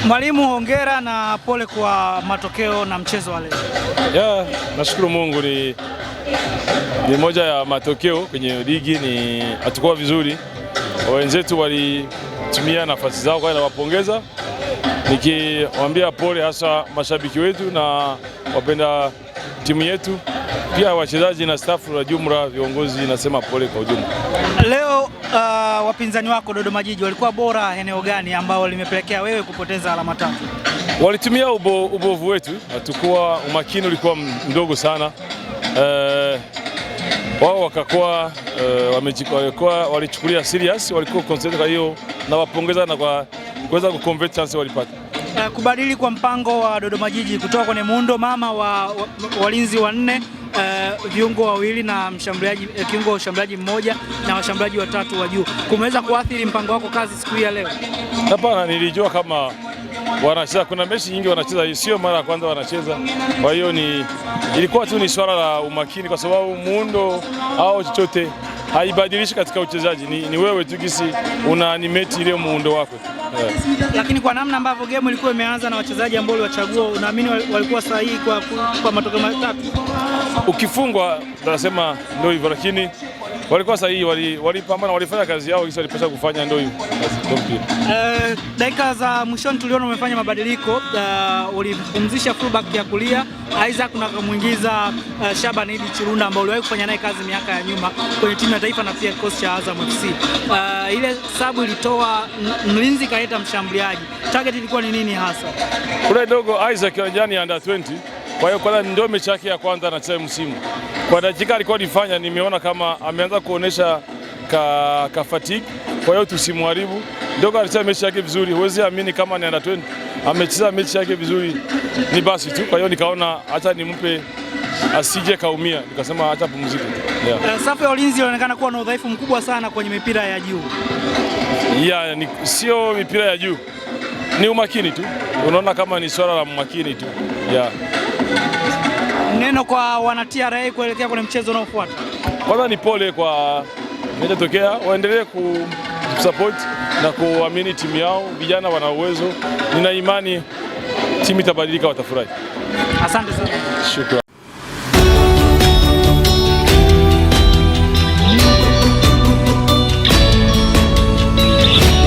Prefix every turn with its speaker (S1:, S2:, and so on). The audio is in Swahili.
S1: Mwalimu, hongera na pole kwa matokeo na mchezo wa leo.
S2: Nashukuru Mungu, ni moja ya matokeo kwenye ligi, ni hatukuwa vizuri. Wenzetu walitumia nafasi zao, kwa hiyo nawapongeza, nikiwaambia pole hasa mashabiki wetu na wapenda timu yetu, pia wachezaji na staff la jumla, viongozi, nasema pole kwa ujumla.
S1: Leo wapinzani wako Dodoma Jiji walikuwa bora eneo gani ambao limepelekea wewe kupoteza alama tatu?
S2: Walitumia ubovu wetu, hatukuwa, umakini ulikuwa mdogo sana. Wao wakakuwa walichukulia serious, walikuwa concentrate. Kwa hiyo nawapongeza na kwa kuweza kuconvert chance walipata.
S1: Kubadili kwa mpango wa Dodoma Jiji kutoka kwenye muundo mama wa walinzi wanne, viungo wawili na kiungo wa ushambuliaji mmoja na washambuliaji watatu wa juu, kumeweza kuathiri mpango wako kazi siku ya leo?
S2: Hapana, nilijua kama wanacheza, kuna mechi nyingi wanacheza, sio mara ya kwanza wanacheza. Kwa hiyo ilikuwa tu ni swala la umakini, kwa sababu muundo au chochote haibadilishi katika uchezaji, ni wewe tu gisi una animate ile muundo wako.
S1: Lakini kwa namna ambavyo game ilikuwa imeanza na wachezaji ambao waliwachagua, unaamini walikuwa sahihi kwa matokeo matatu? Ukifungwa
S2: tunasema ndio hivyo, lakini walikuwa sahihi, walipambana, walifanya kazi yao kisa walipaswa kufanya, ndio hivyo.
S1: Dakika za mwishoni tuliona umefanya mabadiliko, ulipumzisha fullback ya kulia Isaac na kumuingiza Shaban Idi Chirunda ambao uliwahi kufanya naye kazi miaka ya nyuma kwenye timu ya taifa na pia kikosi cha Azam FC. Ile sabu ilitoa mlinzi kaleta mshambuliaji. Target ilikuwa ni nini hasa?
S2: Kule dogo Isaac anajani under 20. Kwa hiyo kwanza ndio mechi yake ya kwanza anacheza msimu. Kwa dakika alikuwa anifanya, nimeona kama ameanza kuonesha ka fatigue. Kwa hiyo tusimharibu. Dogo alicheza mechi yake vizuri. Huwezi amini kama ni under 20. Amecheza mechi yake vizuri, ni basi tu. Kwa hiyo nikaona acha nimpe asije kaumia, nikasema acha pumzike.
S1: Safu ya ulinzi inaonekana kuwa na udhaifu mkubwa sana kwenye mipira ya juu.
S2: Sio mipira ya juu, ni umakini tu. Unaona kama ni swala la umakini tu.
S1: Neno kwa wana TRA kuelekea kwenye mchezo unaofuata?
S2: Kwanza ni pole kwa kinachotokea, waendelee kusupport na kuamini timu yao, vijana wana uwezo, nina imani timu itabadilika, watafurahi.
S1: Asante sana.
S2: Shukrani.